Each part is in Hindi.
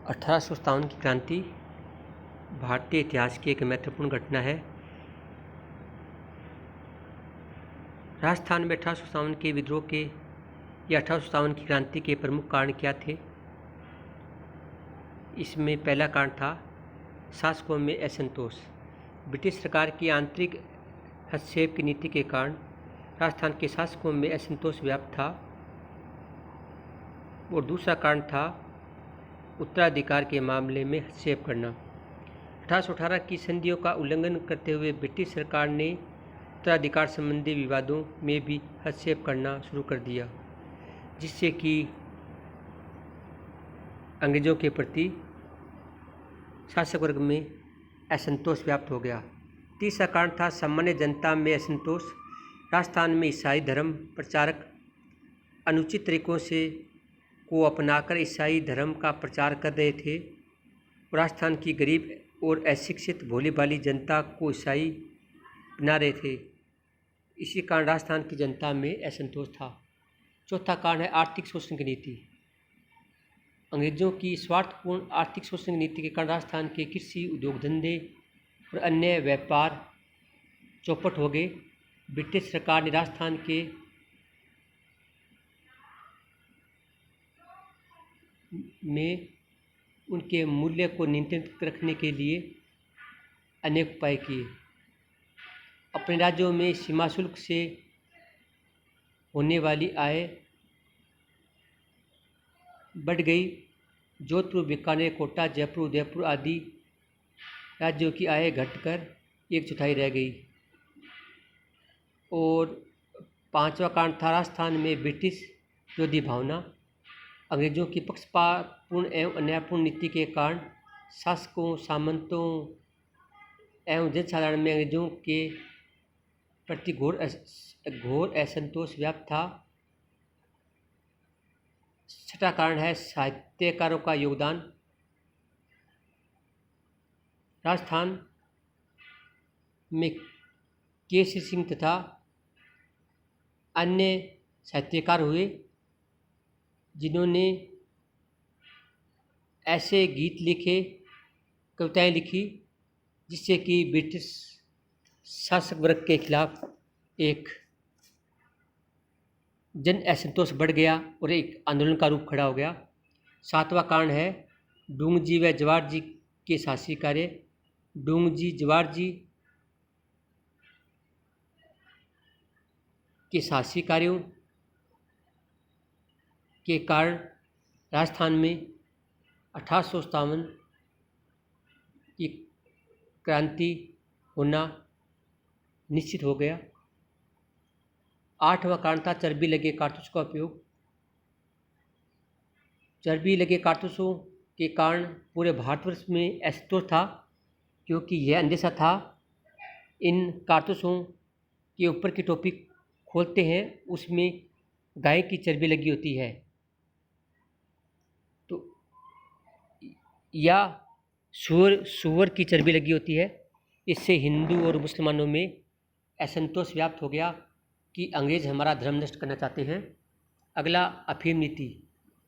1857 की क्रांति भारतीय इतिहास की एक महत्वपूर्ण घटना है। राजस्थान में 1857 के विद्रोह के या 1857 की क्रांति के प्रमुख कारण क्या थे? इसमें पहला कारण था शासकों में असंतोष। ब्रिटिश सरकार की आंतरिक हस्तक्षेप की नीति के कारण राजस्थान के शासकों में असंतोष व्याप्त था। और दूसरा कारण था उत्तराधिकार के मामले में हस्तक्षेप करना। 1818 की संधियों का उल्लंघन करते हुए ब्रिटिश सरकार ने उत्तराधिकार संबंधी विवादों में भी हस्तक्षेप करना शुरू कर दिया, जिससे कि अंग्रेज़ों के प्रति शासक वर्ग में असंतोष व्याप्त हो गया। तीसरा कारण था सामान्य जनता में असंतोष। राजस्थान में ईसाई धर्म प्रचारक अनुचित तरीकों से को अपनाकर ईसाई धर्म का प्रचार कर रहे थे। राजस्थान की गरीब और अशिक्षित भोली भाली जनता को ईसाई बना रहे थे। इसी कारण राजस्थान की जनता में असंतोष था। चौथा कारण है आर्थिक शोषण की नीति। अंग्रेज़ों की स्वार्थपूर्ण आर्थिक शोषण की नीति के कारण राजस्थान के कृषि, उद्योग धंधे और अन्य व्यापार चौपट हो गए। ब्रिटिश सरकार ने राजस्थान के में उनके मूल्य को नियंत्रित रखने के लिए अनेक उपाय किए। अपने राज्यों में सीमा शुल्क से होने वाली आय बढ़ गई। जोधपुर, बीकानेर, कोटा, जयपुर, उदयपुर आदि राज्यों की आय घटकर 1/4 रह गई। और पांचवा कारण था राजस्थान में ब्रिटिश विरोधी भावना। अंग्रेज़ों की पक्षपातपूर्ण एवं अन्यायपूर्ण नीति के कारण शासकों, सामंतों एवं जनसाधारण में अंग्रेज़ों के प्रति घोर असंतोष व्याप्त था। छठा कारण है साहित्यकारों का योगदान। राजस्थान में केसरी सिंह तथा अन्य साहित्यकार हुए, जिन्होंने ऐसे गीत लिखे, कविताएं लिखी, जिससे कि ब्रिटिश शासक वर्ग के खिलाफ एक जन असंतोष बढ़ गया और एक आंदोलन का रूप खड़ा हो गया। सातवां कारण है डूंगजी व जवाहर जी के शासी कार्य। डूंगजी, जवाहर जी के शासी कार्यों के कारण राजस्थान में 1857 की क्रांति होना निश्चित हो गया। आठवां कारण था चर्बी लगे कारतूस का उपयोग। चर्बी लगे कारतूसों के कारण पूरे भारतवर्ष में असंतोष था, क्योंकि यह अंदेशा था इन कारतूसों के ऊपर की टोपी खोलते हैं, उसमें गाय की चर्बी लगी होती है, तो या सूअर की चर्बी लगी होती है। इससे हिंदू और मुसलमानों में असंतोष व्याप्त हो गया कि अंग्रेज़ हमारा धर्म नष्ट करना चाहते हैं। अगला, अफीम नीति।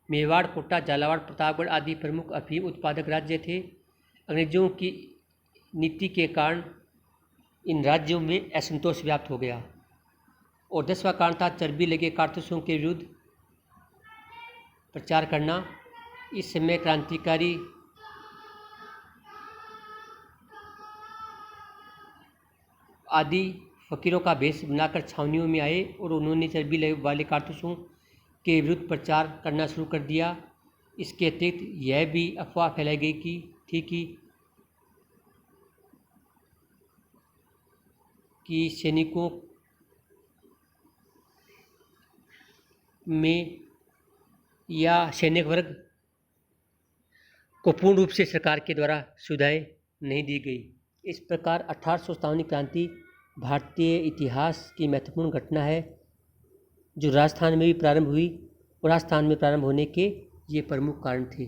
मेवाड़, कोटा, झालावाड़, प्रतापगढ़ आदि प्रमुख अफीम उत्पादक राज्य थे। अंग्रेज़ों की नीति के कारण इन राज्यों में असंतोष व्याप्त हो गया। और 10वां कारण था चर्बी लगे कारतूसों के विरुद्ध प्रचार करना। इस समय क्रांतिकारी आदि फकीरों का भेष बनाकर छावनियों में आए और उन्होंने चर्बी वाले कारतूसों के विरुद्ध प्रचार करना शुरू कर दिया। इसके अतिरिक्त यह भी अफवाह फैलाई गई कि सैनिकों में या सैनिक वर्ग को पूर्ण रूप से सरकार के द्वारा सुविधाएं नहीं दी गई। इस प्रकार 1857 क्रांति भारतीय इतिहास की महत्वपूर्ण घटना है, जो राजस्थान में भी प्रारंभ हुई और राजस्थान में प्रारंभ होने के ये प्रमुख कारण थे।